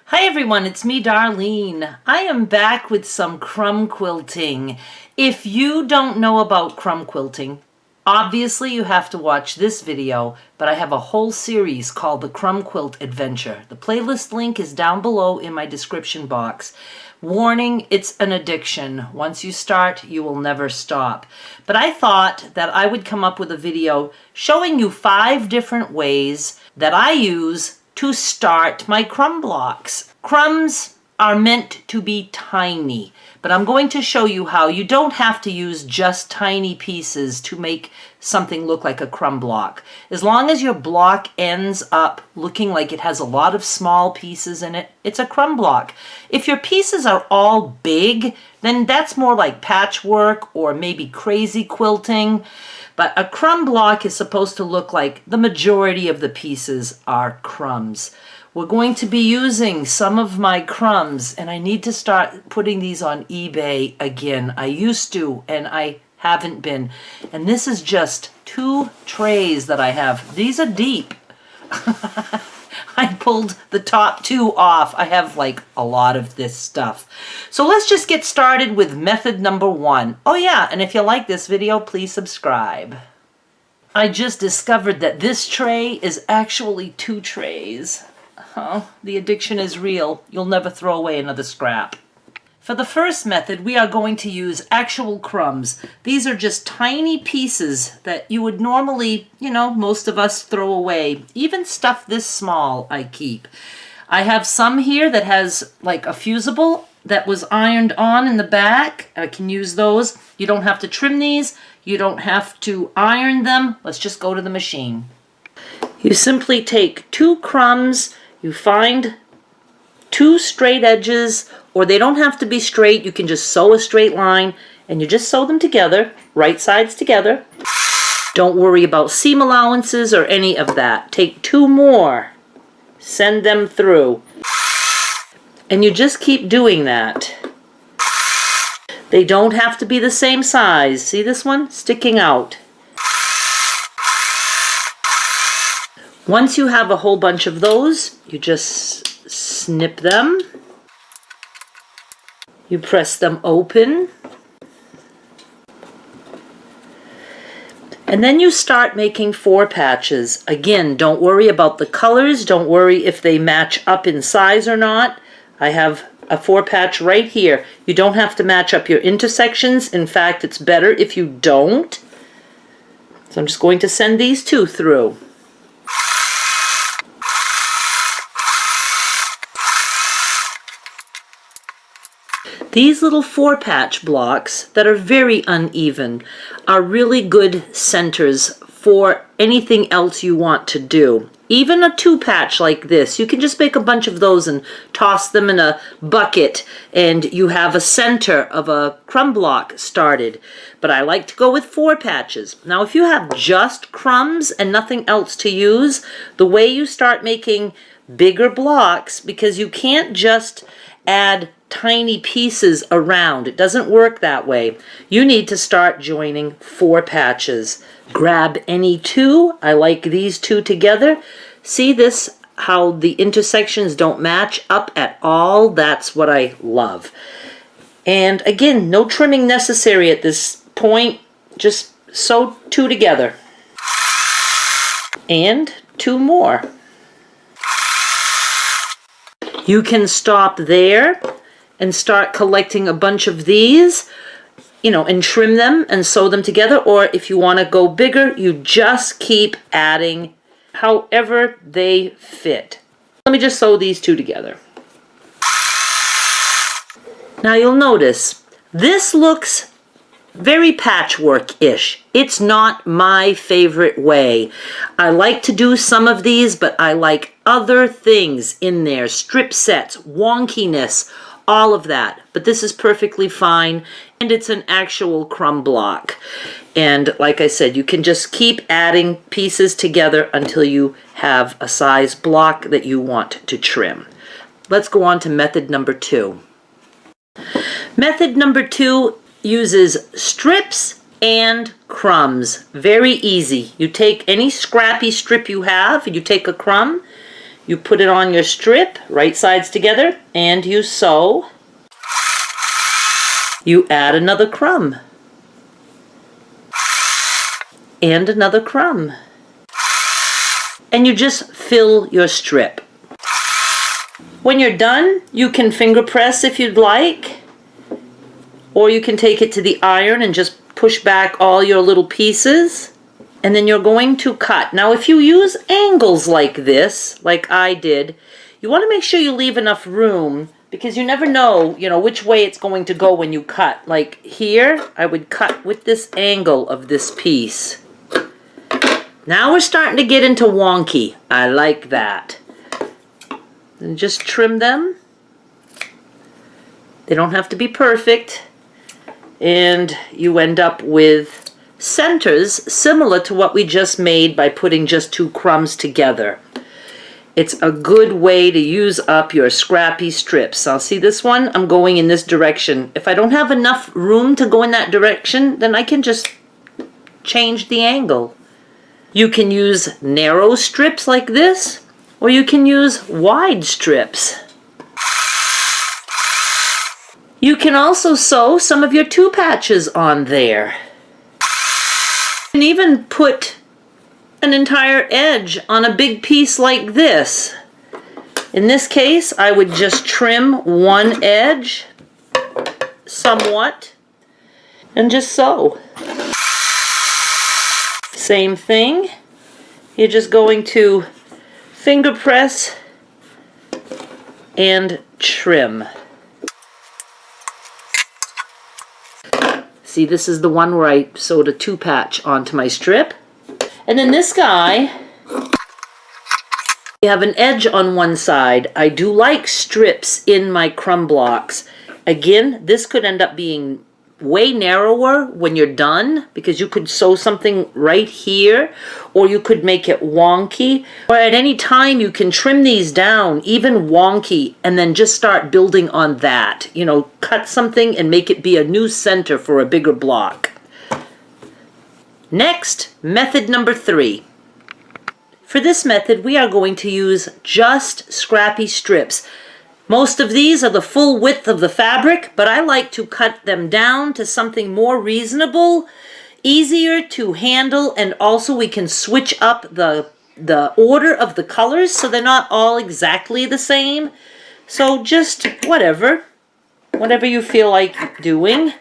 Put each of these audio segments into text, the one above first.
Hi everyone, it's me, Darlene. I am back with some crumb quilting. If you don't know about crumb quilting, obviously you have to watch this video, but I have a whole series called the Crumb Quilt Adventure. The playlist link is down below in my description box. Warning, it's an addiction. Once you start, you will never stop. But I thought that I would come up with a video showing you 5 different ways that I use to start my crumb blocks. Crumbs are meant to be tiny, but I'm going to show you how you don't have to use just tiny pieces to make something look like a crumb block. As long as your block ends up looking like it has a lot of small pieces in it, it's a crumb block. If your pieces are all big, then that's more like patchwork or maybe crazy quilting. But a crumb block is supposed to look like the majority of the pieces are crumbs. We're going to be using some of my crumbs, and I need to start putting these on eBay again. I used to, and I haven't been. And this is just 2 trays that I have. These are deep. I pulled the top 2 off. I have like a lot of this stuff. So let's just get started with method number 1. Oh yeah, and if you like this video, please subscribe. I just discovered that this tray is actually 2 trays. Oh, the addiction is real. You'll never throw away another scrap. For the first method, we are going to use actual crumbs. These are just tiny pieces that you would normally, most of us throw away. Even stuff this small I keep. I have some here that has like a fusible that was ironed on in the back. I can use those. You don't have to trim these. You don't have to iron them. Let's just go to the machine. You simply take 2 crumbs. You find 2 straight edges, or they don't have to be straight. You can just sew a straight line, and you just sew them together, right sides together. Don't worry about seam allowances or any of that. Take 2 more, send them through, and you just keep doing that. They don't have to be the same size. See this one sticking out? Once you have a whole bunch of those, you just snip them. You press them open. And then you start making 4 patches. Again, don't worry about the colors. Don't worry if they match up in size or not. I have a 4 patch right here. You don't have to match up your intersections. In fact, it's better if you don't. So I'm just going to send these 2 through. These little 4-patch blocks that are very uneven are really good centers for anything else you want to do. Even a 2-patch like this, you can just make a bunch of those and toss them in a bucket and you have a center of a crumb block started. But I like to go with 4 patches. Now if you have just crumbs and nothing else to use, the way you start making bigger blocks, because you can't just add tiny pieces around. It doesn't work that way. You need to start joining 4 patches. Grab any 2. I like these 2 together. See this, how the intersections don't match up at all? That's what I love. And again, no trimming necessary at this point. Just sew 2 together. And 2 more. You can stop there and start collecting a bunch of these, and trim them and sew them together. Or if you want to go bigger, you just keep adding however they fit. Let me just sew these 2 together. Now you'll notice this looks very patchwork-ish. It's not my favorite way. I like to do some of these, but I like other things in there. Strip sets, wonkiness, all of that. But this is perfectly fine, and it's an actual crumb block. And like I said, you can just keep adding pieces together until you have a size block that you want to trim. Let's go on to method number 2. Method number 2 uses strips and crumbs. Very easy. You take any scrappy strip you have, you take a crumb, You put it on your strip, right sides together, and you sew. You add another crumb. And another crumb. And you just fill your strip. When you're done, you can finger press if you'd like, or you can take it to the iron and just push back all your little pieces, and then you're going to cut. Now, if you use angles like this, like I did, you want to make sure you leave enough room, because you never know, which way it's going to go when you cut. Like here, I would cut with this angle of this piece. Now we're starting to get into wonky. I like that. And just trim them. They don't have to be perfect. And you end up with centers similar to what we just made by putting just two crumbs together. It's a good way to use up your scrappy strips. Now see this one? I'm going in this direction. If I don't have enough room to go in that direction, then I can just change the angle. You can use narrow strips like this, or you can use wide strips. You can also sew some of your two patches on there. You can even put an entire edge on a big piece like this. In this case, I would just trim one edge somewhat and just sew. Same thing. You're just going to finger press and trim. See, this is the one where I sewed a two patch onto my strip. And then this guy, you have an edge on one side. I do like strips in my crumb blocks. Again, this could end up being way narrower when you're done, because you could sew something right here, or you could make it wonky, or at any time you can trim these down even wonky and then just start building on that. Cut something and make it be a new center for a bigger block. Next, method number 3. For this method, we are going to use just scrappy strips. Most of these are the full width of the fabric, but I like to cut them down to something more reasonable, easier to handle, and also we can switch up the order of the colors so they're not all exactly the same. So just whatever you feel like doing.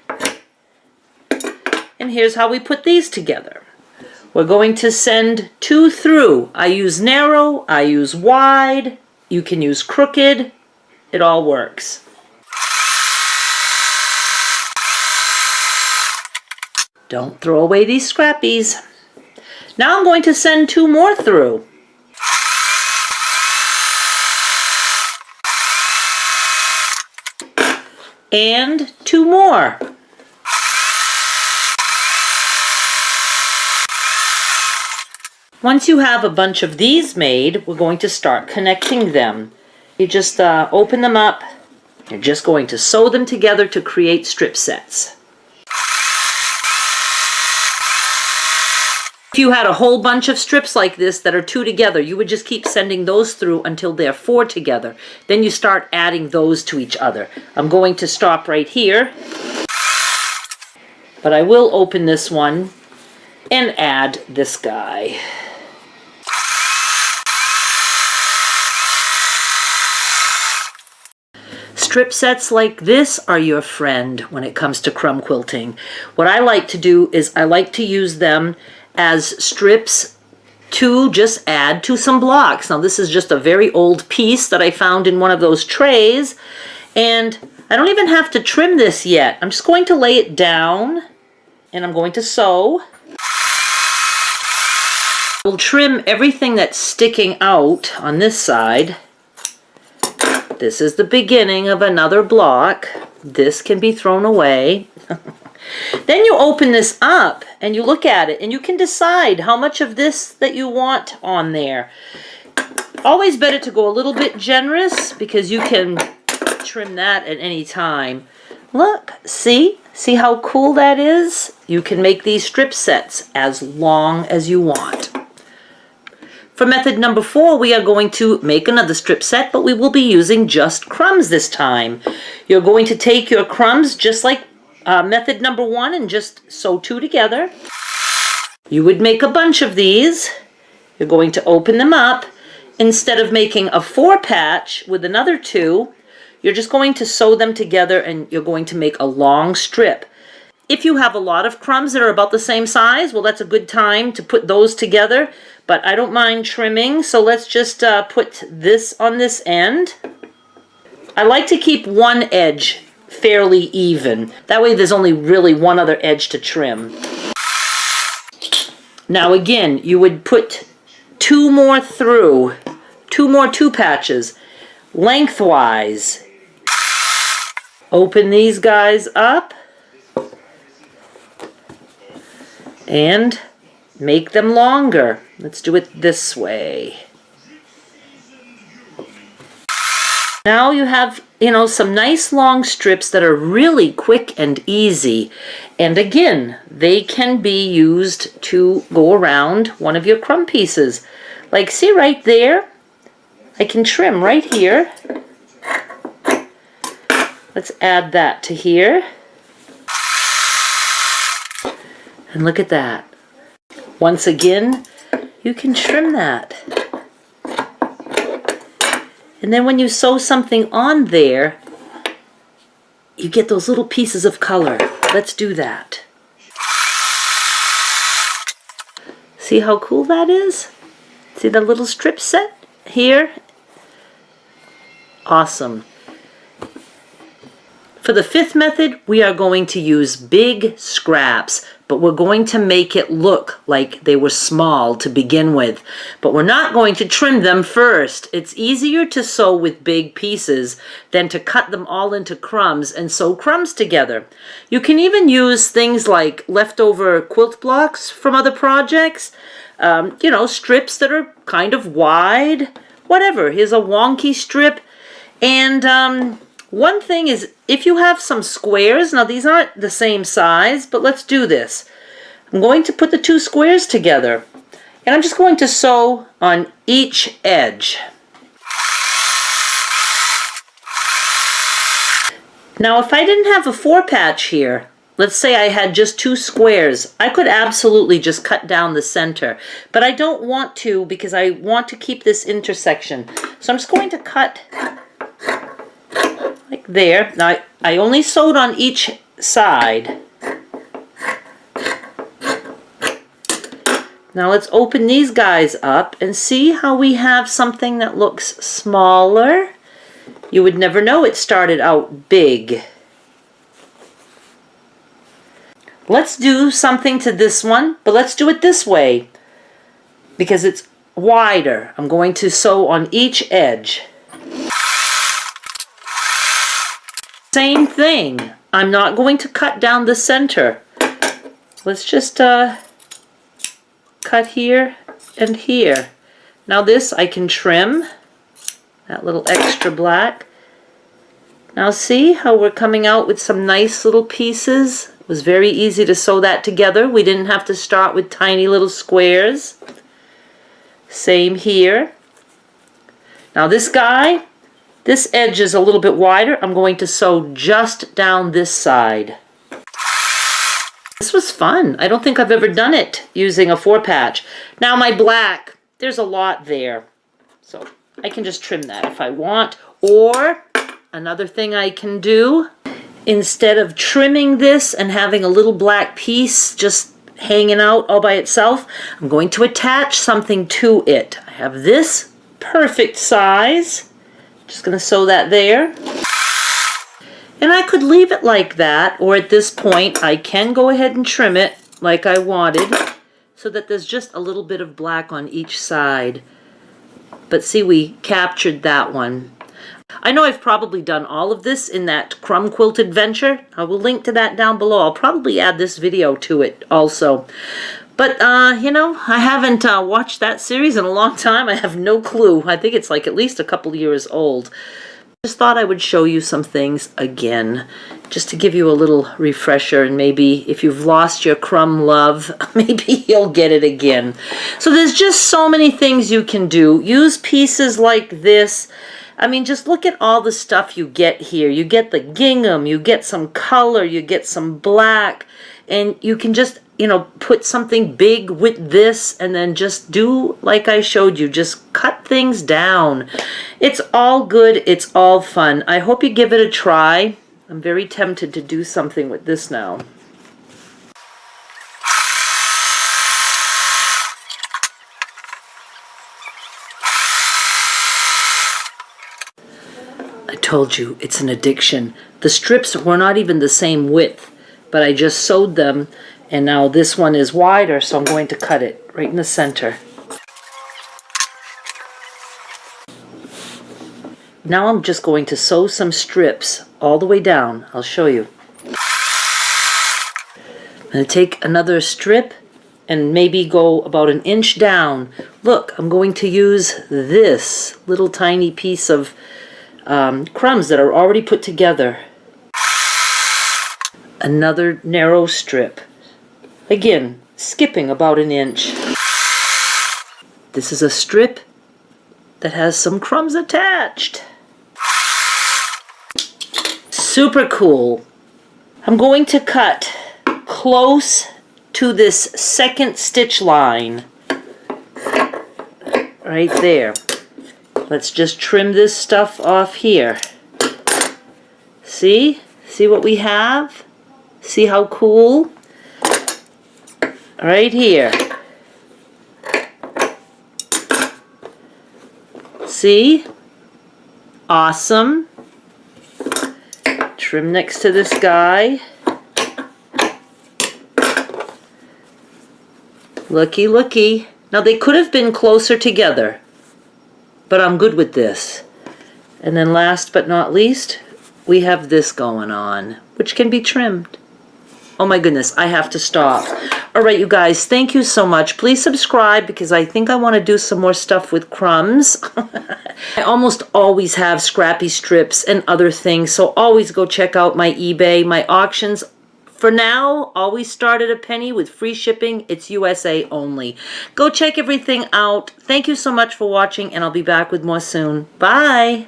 And here's how we put these together. We're going to send 2 through. I use narrow, I use wide, you can use crooked. It all works. Don't throw away these scrappies. Now I'm going to send 2 more through. And 2 more. Once you have a bunch of these made, we're going to start connecting them. You just open them up. You're just going to sew them together to create strip sets. If you had a whole bunch of strips like this that are 2 together, you would just keep sending those through until they're 4 together. Then you start adding those to each other. I'm going to stop right here, but I will open this one and add this guy. Strip sets like this are your friend when it comes to crumb quilting. What I like to do is I like to use them as strips to just add to some blocks. Now this is just a very old piece that I found in one of those trays, and I don't even have to trim this yet. I'm just going to lay it down and I'm going to sew. We'll trim everything that's sticking out on this side. This is the beginning of another block. This can be thrown away. Then you open this up and you look at it and you can decide how much of this that you want on there. Always better to go a little bit generous because you can trim that at any time. Look, see how cool that is? You can make these strip sets as long as you want. For method number 4, we are going to make another strip set, but we will be using just crumbs this time. You're going to take your crumbs just like method number 1 and just sew 2 together. You would make a bunch of these. You're going to open them up. Instead of making a 4 patch with another 2, you're just going to sew them together and you're going to make a long strip. If you have a lot of crumbs that are about the same size, well, that's a good time to put those together. But I don't mind trimming, so let's just put this on this end. I like to keep one edge fairly even. That way there's only really one other edge to trim. Now again, you would put 2 more through, 2 more 2 patches, lengthwise. Open these guys up and make them longer. Let's do it this way. Now you have, some nice long strips that are really quick and easy. And again, they can be used to go around one of your crumb pieces. Like, see right there? I can trim right here. Let's add that to here. And look at that. Once again, you can trim that. And then when you sew something on there, you get those little pieces of color. Let's do that. See how cool that is? See the little strip set here? Awesome. For the 5th method, we are going to use big scraps, but we're going to make it look like they were small to begin with. But we're not going to trim them first. It's easier to sew with big pieces than to cut them all into crumbs and sew crumbs together. You can even use things like leftover quilt blocks from other projects, strips that are kind of wide, whatever. Here's a wonky strip. And one thing is, if you have some squares, now these aren't the same size, but let's do this. I'm going to put the 2 squares together, and I'm just going to sew on each edge. Now, if I didn't have a 4 patch here, let's say I had just 2 squares, I could absolutely just cut down the center, but I don't want to because I want to keep this intersection. So I'm just going to cut like there. Now I only sewed on each side. Now let's open these guys up and see how we have something that looks smaller. You would never know it started out big. Let's do something to this one, but let's do it this way because it's wider. I'm going to sew on each edge. Same thing. I'm not going to cut down the center. Let's just cut here and here. Now this I can trim, that little extra black. Now see how we're coming out with some nice little pieces? It was very easy to sew that together. We didn't have to start with tiny little squares. Same here. Now this guy, this edge is a little bit wider. I'm going to sew just down this side. This was fun. I don't think I've ever done it using a 4 patch. Now my black, there's a lot there. So I can just trim that if I want. Or another thing I can do, instead of trimming this and having a little black piece just hanging out all by itself, I'm going to attach something to it. I have this perfect size. Just going to sew that there. And I could leave it like that, or at this point I can go ahead and trim it like I wanted so that there's just a little bit of black on each side. But see, we captured that one. I know I've probably done all of this in that Crumb Quilt Adventure. I will link to that down below. I'll probably add this video to it also. But, I haven't watched that series in a long time. I have no clue. I think it's like at least a couple years old. Just thought I would show you some things again. just to give you a little refresher, and maybe if you've lost your crumb love, maybe you'll get it again. So there's just so many things you can do. Use pieces like this. I mean, just look at all the stuff you get here. You get the gingham, you get some color, you get some black, and you can just, you know, put something big with this and then just do like I showed you. Just cut things down. It's all good. It's all fun. I hope you give it a try. I'm very tempted to do something with this now. I told you, it's an addiction. The strips were not even the same width, but I just sewed them, and now this one is wider, so I'm going to cut it right in the center. Now I'm just going to sew some strips all the way down. I'll show you. I'm going to take another strip and maybe go about an inch down. Look, I'm going to use this little tiny piece of crumbs that are already put together. Another narrow strip. Again, skipping about an inch. This is a strip that has some crumbs attached. Super cool. I'm going to cut close to this second stitch line. Right there. Let's just trim this stuff off here. See? See what we have? See how cool? Right here. See? Awesome. Trim next to this guy. Looky, looky. Now they could have been closer together, but I'm good with this. And then last but not least, we have this going on, which can be trimmed. Oh my goodness, I have to stop. All right, you guys, thank you so much. Please subscribe because I think I want to do some more stuff with crumbs. I almost always have scrappy strips and other things, so always go check out my eBay. My auctions, for now, always start at a penny with free shipping. It's USA only. Go check everything out. Thank you so much for watching, and I'll be back with more soon. Bye.